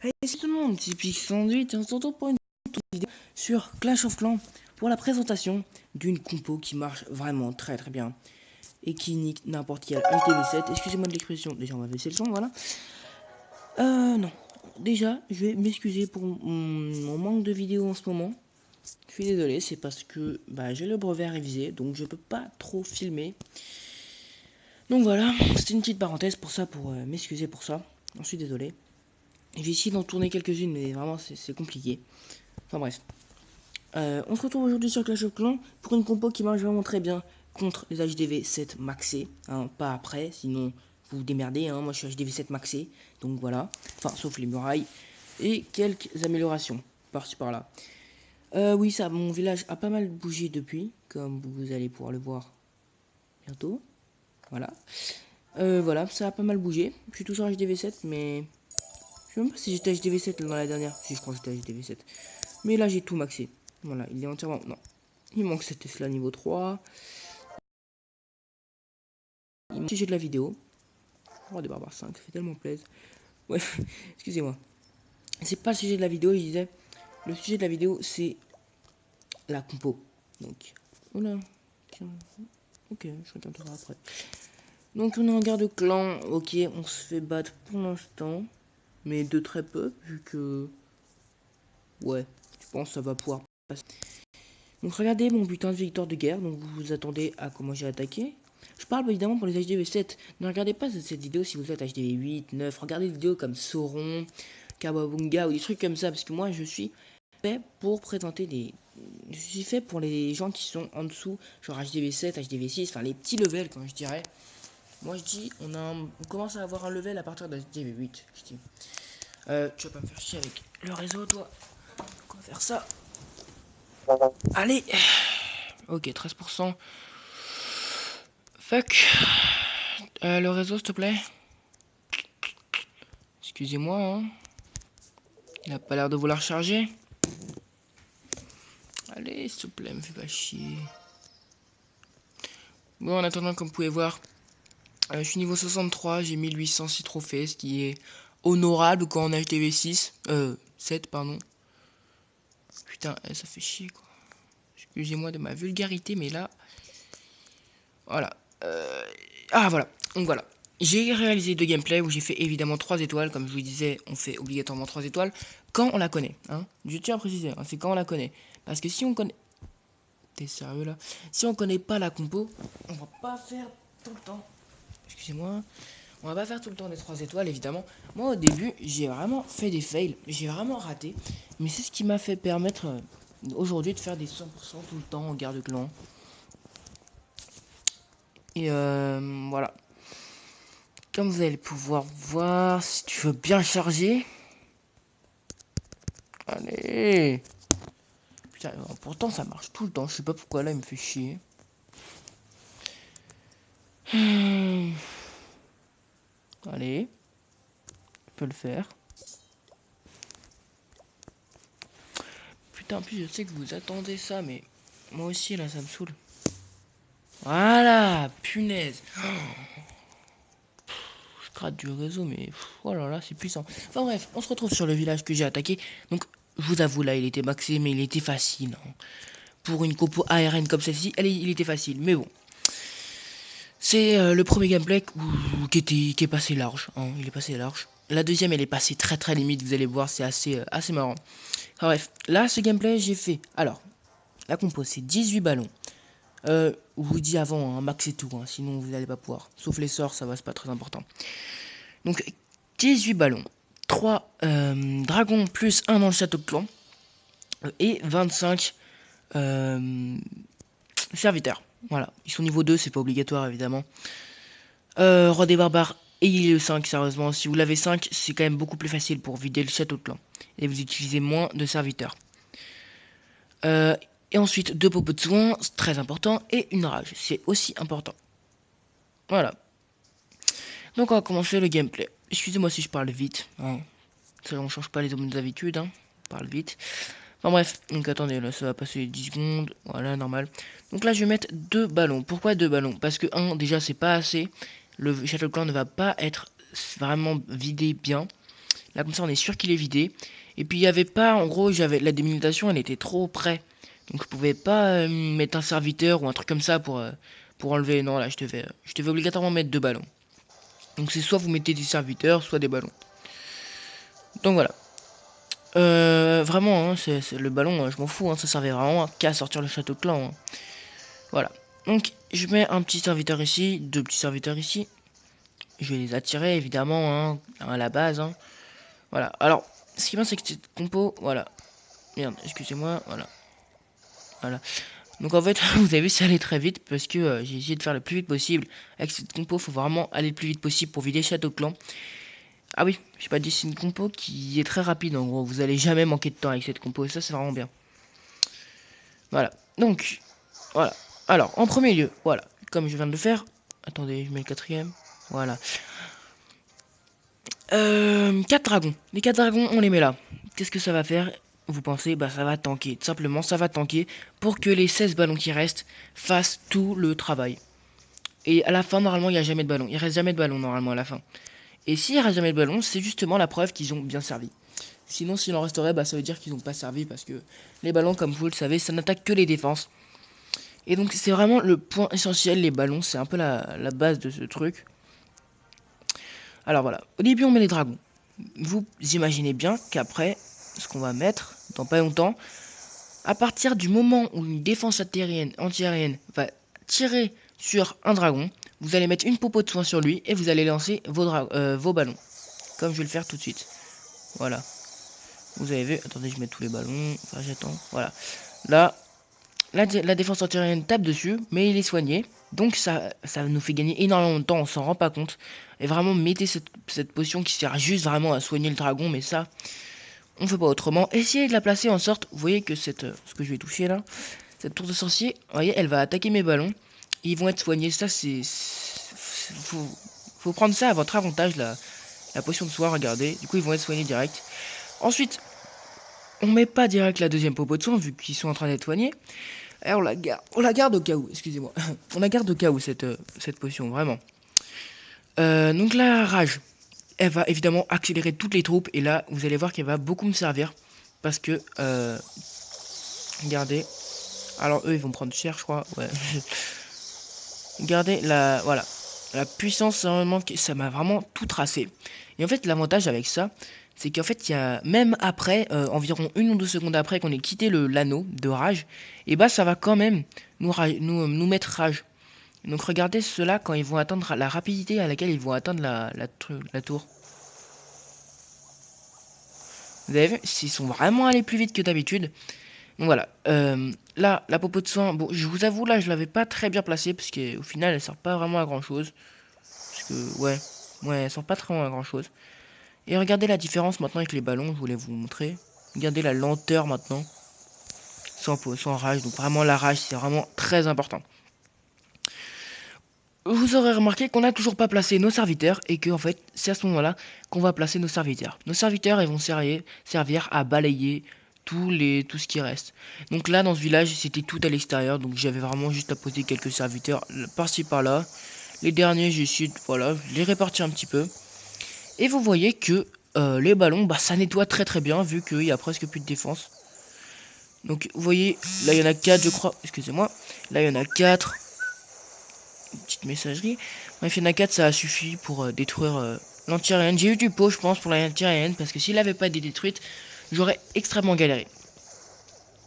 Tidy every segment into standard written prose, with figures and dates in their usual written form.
Hey, c'est tout le monde, c'est Pix108 et on se retrouve pour une vidéo sur Clash of Clans pour la présentation d'une compo qui marche vraiment très bien et qui nique n'importe quel HDV7. Excusez-moi de l'expression, déjà on va baisser le son, voilà. Non, déjà je vais m'excuser pour mon manque de vidéos en ce moment. Je suis désolé, c'est parce que j'ai le brevet à réviser, donc je peux pas trop filmer. Donc voilà, c'était une petite parenthèse pour ça, pour m'excuser pour ça. Je suis désolé. J'ai essayé d'en tourner quelques-unes, mais vraiment c'est compliqué. Enfin bref. On se retrouve aujourd'hui sur Clash of Clans pour une compo qui marche vraiment très bien contre les HDV 7 maxés, hein, pas après, sinon vous vous démerdez, hein, moi je suis HDV 7 maxé, donc voilà, enfin sauf les murailles, et quelques améliorations, par-ci par-là. Oui, ça, mon village a pas mal bougé depuis, comme vous allez pouvoir le voir bientôt, voilà. Voilà, ça a pas mal bougé, je suis toujours HDV 7, mais je sais même pas si j'étais HDV 7 dans la dernière, si je crois que j'étais HDV 7, mais là j'ai tout maxé, voilà, il est entièrement, non. Il manque cette Tesla niveau 3. Il manque le sujet de la vidéo. Oh, des barbares 5, ça fait tellement plaisir. Ouais, excusez-moi. C'est pas le sujet de la vidéo, je disais. Le sujet de la vidéo, c'est la compo. Donc, voilà. Ok, je regarderai après. Donc, on est en guerre de clan. Ok, on se fait battre pour l'instant. Mais de très peu, vu que... Ouais, je pense que ça va pouvoir passer. Donc, regardez mon butin de victoire de guerre. Donc, vous vous attendez à comment j'ai attaqué. Je parle évidemment pour les HDV 7. Ne regardez pas cette vidéo si vous êtes HDV 8, 9. Regardez des vidéos comme Sauron, Kawabunga ou des trucs comme ça. Parce que moi, je suis fait pour présenter des... Je suis fait pour les gens qui sont en dessous. Genre HDV 7, HDV 6. Enfin, les petits levels, quand je dirais. Moi, je dis, on commence à avoir un level à partir de HDV 8. Je dis. Tu vas pas me faire chier avec le réseau, toi. On va faire ça. Allez. Ok, 13%. Fuck. Le réseau, s'il te plaît. Excusez-moi, hein. Il a pas l'air de vouloir charger. Allez, s'il te plaît, me fais pas chier. Bon, en attendant, comme vous pouvez voir, je suis niveau 63, j'ai 1806 trophées, ce qui est honorable quand on a HTV 6. 7, pardon. Putain, ça fait chier, quoi. Excusez-moi de ma vulgarité, mais là... Voilà. Ah, voilà. Donc, voilà. J'ai réalisé 2 gameplays où j'ai fait évidemment 3 étoiles. Comme je vous disais, on fait obligatoirement 3 étoiles quand on la connaît. Hein. Je tiens à préciser, hein, c'est quand on la connaît. Parce que si on connaît... T'es sérieux là? Si on connaît pas la compo, on va pas faire tout le temps. Excusez-moi. On va pas faire tout le temps des 3 étoiles, évidemment. Moi, au début, j'ai vraiment fait des fails. J'ai vraiment raté. Mais c'est ce qui m'a fait permettre aujourd'hui de faire des 100% tout le temps en guerre de clan. Et voilà. Comme vous allez pouvoir voir, si tu veux bien charger. Allez. Putain, pourtant ça marche tout le temps. Je sais pas pourquoi là il me fait chier. Allez. Je peux le faire. Putain, en plus je sais que vous attendez ça, mais moi aussi là ça me saoule. Voilà, punaise. Je gratte du réseau, mais oh là là, c'est puissant. Enfin bref, on se retrouve sur le village que j'ai attaqué. Donc, je vous avoue, là, il était maxé, mais il était facile. Hein. Pour une compo ARN comme celle-ci, il était facile. Mais bon, c'est le premier gameplay qui est passé large. Hein, il est passé large. La deuxième, elle est passée très limite. Vous allez voir, c'est assez marrant. Enfin, bref, là, ce gameplay, j'ai fait. Alors, la compo, c'est 18 ballons. Je vous dis avant, hein, max et tout, hein, sinon vous n'allez pas pouvoir. Sauf les sorts, ça va, c'est pas très important. Donc 18 ballons, 3 dragons plus 1 dans le château de clan et 25 serviteurs. Voilà, ils sont niveau 2, c'est pas obligatoire évidemment. Roi des barbares, ayez le 5, sérieusement. Si vous l'avez 5, c'est quand même beaucoup plus facile pour vider le château de clan. Et vous utilisez moins de serviteurs. Et ensuite, 2 popos de soins, c'est très important. Et une rage, c'est aussi important. Voilà. Donc on va commencer le gameplay. Excusez-moi si je parle vite. Hein. Ça, on change pas les bonnes habitudes. Hein. On parle vite. Enfin bref, donc attendez, là ça va passer 10 secondes. Voilà, normal. Donc là je vais mettre 2 ballons. Pourquoi 2 ballons? Parce que 1, déjà c'est pas assez. Le château de clan ne va pas être vraiment vidé bien. Là, comme ça, on est sûr qu'il est vidé. Et puis, il n'y avait pas, en gros, j'avais la délimitation, elle était trop près. Donc, je pouvais pas mettre un serviteur ou un truc comme ça pour enlever. Non, là, je devais obligatoirement mettre 2 ballons. Donc, c'est soit vous mettez des serviteurs, soit des ballons. Donc, voilà. Vraiment, hein, le ballon, je m'en fous, hein, ça servait vraiment qu'à sortir le château de clan. Hein. Voilà. Donc, je mets un petit serviteur ici, 2 petits serviteurs ici. Je vais les attirer, évidemment, hein, à la base. Hein. Voilà. Alors, ce qui est bien, c'est que cette compo, voilà. Merde, excusez-moi, voilà. Voilà. Donc, en fait, vous avez vu, ça allait très vite parce que j'ai essayé de faire le plus vite possible. Avec cette compo, il faut vraiment aller le plus vite possible pour vider le château de clan. Ah oui, j'ai pas dit, c'est une compo qui est très rapide, en gros. Vous allez jamais manquer de temps avec cette compo, et ça, c'est vraiment bien. Voilà. Donc, voilà. Alors, en premier lieu, voilà. Comme je viens de le faire. Attendez, je mets le 4ème. Voilà. 4 dragons. Les 4 dragons, on les met là. Qu'est-ce que ça va faire? Vous pensez? Bah, ça va tanker. Tout simplement, ça va tanker pour que les 16 ballons qui restent fassent tout le travail. Et à la fin, normalement, il n'y a jamais de ballon. Il reste jamais de ballon, normalement, à la fin. Et s'il reste jamais de ballon, c'est justement la preuve qu'ils ont bien servi. Sinon, s'il en resterait, bah, ça veut dire qu'ils n'ont pas servi parce que les ballons, comme vous le savez, ça n'attaque que les défenses. Et donc, c'est vraiment le point essentiel, les ballons. C'est un peu la base de ce truc. Alors voilà, au début, on met les dragons. Vous imaginez bien qu'après, ce qu'on va mettre, dans pas longtemps, à partir du moment où une défense anti-aérienne va tirer sur un dragon, vous allez mettre une popo de soin sur lui et vous allez lancer vos ballons. Comme je vais le faire tout de suite. Voilà. Vous avez vu, attendez, je mets tous les ballons. Enfin, j'attends. Voilà. Là, la défense anti-aérienne tape dessus, mais il est soigné. Donc ça nous fait gagner énormément de temps, on s'en rend pas compte. Et vraiment, mettez cette potion qui sert juste vraiment à soigner le dragon, mais ça, on fait pas autrement. Essayez de la placer en sorte, vous voyez que ce que je vais toucher là, cette tour de sorcier, vous voyez, elle va attaquer mes ballons. Ils vont être soignés, ça c'est... Faut prendre ça à votre avantage, la potion de soin, regardez. Du coup, ils vont être soignés direct. Ensuite, on met pas direct la deuxième popo de soin, vu qu'ils sont en train d'être soignés. Et on la garde au cas où, excusez-moi. On la garde au cas où, cette potion, vraiment. Donc la rage, elle va évidemment accélérer toutes les troupes. Et là, vous allez voir qu'elle va beaucoup me servir. Parce que, regardez. Alors eux, ils vont prendre cher, je crois. Ouais. Regardez, voilà. La puissance, ça m'a vraiment tout tracé. Et en fait, l'avantage avec ça, c'est qu'en fait, il y a même après, environ 1 ou 2 secondes après qu'on ait quitté l'anneau de rage, et bah ça va quand même nous mettre rage. Donc regardez ceux-là quand ils vont atteindre la rapidité à laquelle ils vont atteindre la tour. Vous avez vu, s'ils sont vraiment allés plus vite que d'habitude. Donc voilà, là, la popo de soin, bon, je vous avoue, là, je l'avais pas très bien placée, parce qu'au final, elle sert pas vraiment à grand-chose. Parce que, ouais, elle sert pas vraiment à grand-chose. Et regardez la différence maintenant avec les ballons, je voulais vous montrer. Regardez la lenteur maintenant, sans rage, donc vraiment la rage, c'est vraiment très important. Vous aurez remarqué qu'on n'a toujours pas placé nos serviteurs et que en fait c'est à ce moment-là qu'on va placer nos serviteurs. Nos serviteurs ils vont servir à balayer tout ce qui reste. Donc là dans ce village c'était tout à l'extérieur, donc j'avais vraiment juste à poser quelques serviteurs par-ci par-là. Les derniers j'ai essayé de, voilà, les répartir un petit peu. Et vous voyez que les ballons bah ça nettoie très très bien vu qu'il y a presque plus de défense. Donc vous voyez là il y en a 4 je crois, excusez-moi, là il y en a 4. Petite messagerie. Bref, il y en a 4, ça a suffi pour détruire l'anti-aérienne. J'ai eu du pot, je pense, pour la anti-aérienne, parce que s'il n'avait pas été détruite, j'aurais extrêmement galéré.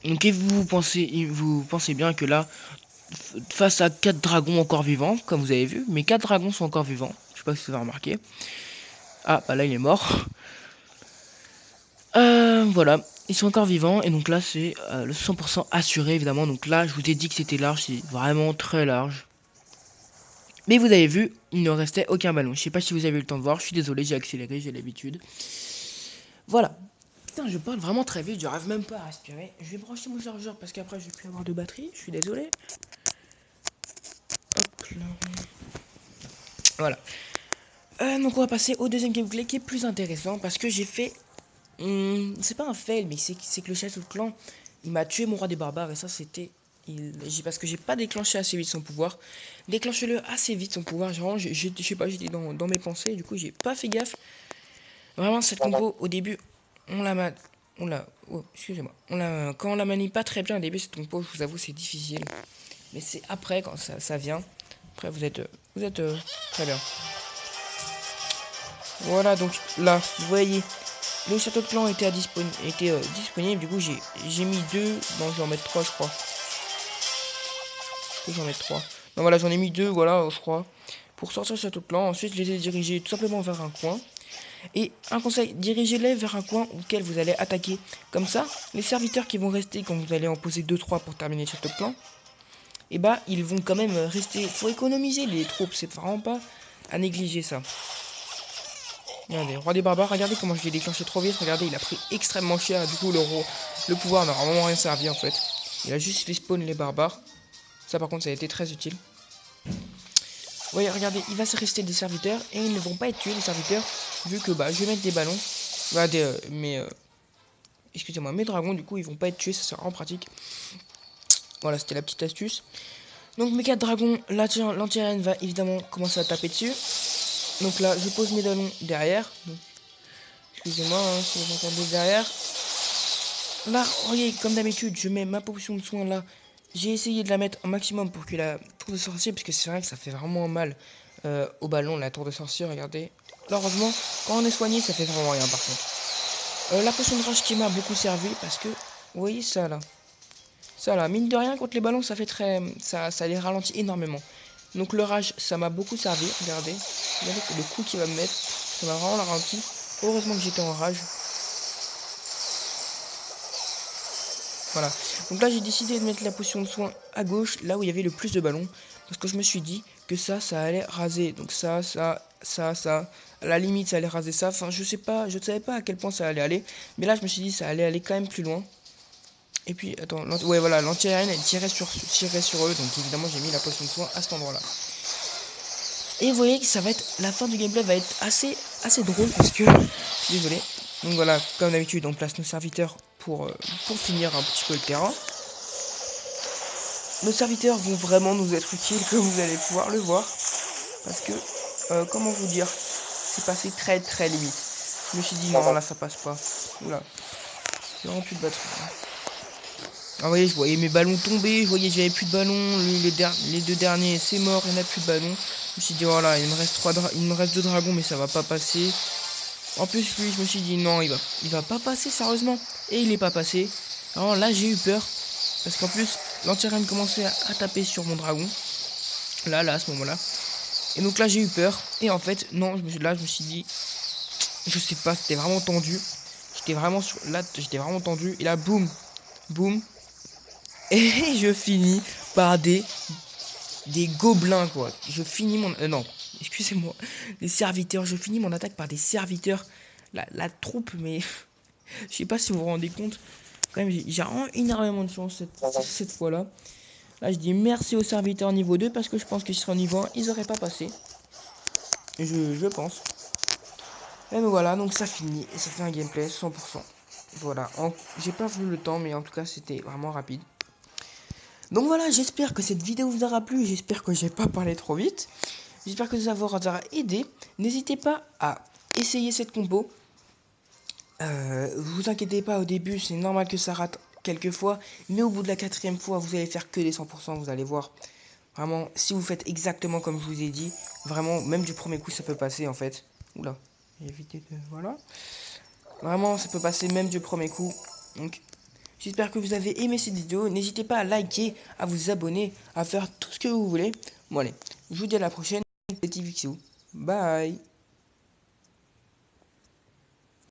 Donc, et vous pensez bien que là, face à 4 dragons encore vivants, comme vous avez vu, mes 4 dragons sont encore vivants. Je sais pas si vous avez remarqué. Ah, bah là, il est mort. Voilà, ils sont encore vivants, et donc là, c'est le 100% assuré, évidemment. Donc là, je vous ai dit que c'était large, c'est vraiment très large. Mais vous avez vu, il ne restait aucun ballon. Je sais pas si vous avez eu le temps de voir, je suis désolé, j'ai accéléré, j'ai l'habitude. Voilà. Putain, je parle vraiment très vite, j'arrive même pas à respirer. Je vais brancher mon chargeur parce qu'après je vais plus avoir de batterie, je suis désolé. Hop là. Voilà. Donc on va passer au deuxième gameplay qui est plus intéressant parce que j'ai fait... c'est pas un fail, mais c'est que le chef de clan, il m'a tué mon roi des barbares et ça c'était... Parce que j'ai pas déclenché assez vite son pouvoir. Déclenchez-le assez vite son pouvoir, genre je sais pas, j'étais dans mes pensées, du coup j'ai pas fait gaffe. Vraiment, cette compo, au début, on la manie... Oh, excusez-moi. Quand on la manie pas très bien au début, cette compo, je vous avoue, c'est difficile. Mais c'est après, quand ça vient. Après, vous êtes très bien. Voilà, donc là, vous voyez, le château de clan était, disponible. Du coup, j'ai mis 2. Non, je vais en mettre 3, je crois. Que j'en mets 3. Non, voilà, j'en ai mis 2, voilà, je crois. Pour sortir le château de clan. Ensuite, je les ai dirigés tout simplement vers un coin. Et un conseil, dirigez-les vers un coin auquel vous allez attaquer. Comme ça, les serviteurs qui vont rester quand vous allez en poser 2-3 pour terminer le château de clan, et bah, ils vont quand même rester. Faut économiser les troupes, c'est vraiment pas à négliger ça. Regardez, roi des barbares, regardez comment je l'ai déclenché trop vite. Regardez, il a pris extrêmement cher. Du coup, le pouvoir n'a vraiment rien servi en fait. Il a juste fait spawn les barbares. Ça, par contre, ça a été très utile. Oui, regardez, il va se rester des serviteurs et ils ne vont pas être tués, les serviteurs, vu que bah, je vais mettre des ballons. Bah, excusez-moi, mes dragons, du coup, ils vont pas être tués, ça sera en pratique. Voilà, c'était la petite astuce. Donc, mes 4 dragons, l'anti-reine va évidemment commencer à taper dessus. Donc là, je pose mes ballons derrière. Excusez-moi, hein, si vous entendez derrière. Là, regardez, comme d'habitude, je mets ma potion de soin là. J'ai essayé de la mettre au maximum pour que la tour de sorcier, parce que c'est vrai que ça fait vraiment mal au ballon, la tour de sorcier, regardez. Là, heureusement, quand on est soigné, ça fait vraiment rien par contre. La potion de rage qui m'a beaucoup servi, parce que, vous voyez ça là. Ça là, mine de rien, contre les ballons, ça fait très... Ça les ralentit énormément. Donc le rage, ça m'a beaucoup servi, regardez. Regardez le coup qu'il va me mettre, ça m'a vraiment ralenti. Heureusement que j'étais en rage. Voilà. Donc là, j'ai décidé de mettre la potion de soin à gauche, là où il y avait le plus de ballons. Parce que je me suis dit que ça allait raser. Donc ça. À la limite, ça allait raser ça. Enfin, je sais pas, je ne savais pas à quel point ça allait aller. Mais là, je me suis dit ça allait aller quand même plus loin. Et puis, attends, ouais, voilà, l'anti-aérienne, elle tirait sur eux. Donc évidemment, j'ai mis la potion de soin à cet endroit-là. Et vous voyez que ça va être, la fin du gameplay va être assez drôle parce que, je suis désolé. Donc voilà, comme d'habitude, on place nos serviteurs pour finir un petit peu le terrain. Nos serviteurs vont vraiment nous être utiles, comme vous allez pouvoir le voir. Parce que, comment vous dire, c'est passé très limite. Je me suis dit, non, là, ça passe pas. Oula, j'ai vraiment plus de batterie. Ah, vous voyez, je voyais mes ballons tomber, je voyais que j'avais plus de ballons. Les 2 derniers, c'est mort, il n'y en a plus de ballons. Je me suis dit, voilà, il me reste 2 dragons, mais ça va pas passer. En plus, lui, je me suis dit, non, il va pas passer, sérieusement. Et il est pas passé. Alors là, j'ai eu peur. Parce qu'en plus, l'anti-reine commençait à taper sur mon dragon. Là, à ce moment-là. Et donc là, j'ai eu peur. Et en fait, non, je me suis dit, je sais pas, c'était vraiment tendu. J'étais vraiment tendu. Et là, boum, boum. Et je finis par des gobelins, quoi. Je finis mon... non, excusez-moi. Des serviteurs. Je finis mon attaque par des serviteurs. La troupe, mais... je sais pas si vous vous rendez compte. Quand même, j'ai vraiment énormément de chance cette fois-là. Là, je dis merci aux serviteurs niveau 2 parce que je pense que sur niveau 1, ils auraient pas passé. Je pense. Et donc voilà, donc ça finit. Et ça fait un gameplay 100%. Voilà, j'ai pas vu le temps, mais en tout cas, c'était vraiment rapide. Donc voilà, j'espère que cette vidéo vous aura plu. J'espère que j'ai pas parlé trop vite. J'espère que ça vous aura aidé. N'hésitez pas à essayer cette compo. Vous inquiétez pas, au début, c'est normal que ça rate quelques fois. Mais au bout de la 4e fois, vous allez faire que les 100%. Vous allez voir. Vraiment, si vous faites exactement comme je vous ai dit, vraiment, même du premier coup, ça peut passer en fait. Oula, j'ai évité de... Voilà. Vraiment, ça peut passer même du premier coup. Donc, j'espère que vous avez aimé cette vidéo. N'hésitez pas à liker, à vous abonner, à faire tout ce que vous voulez. Bon allez, je vous dis à la prochaine. Petit Vixou. Bye.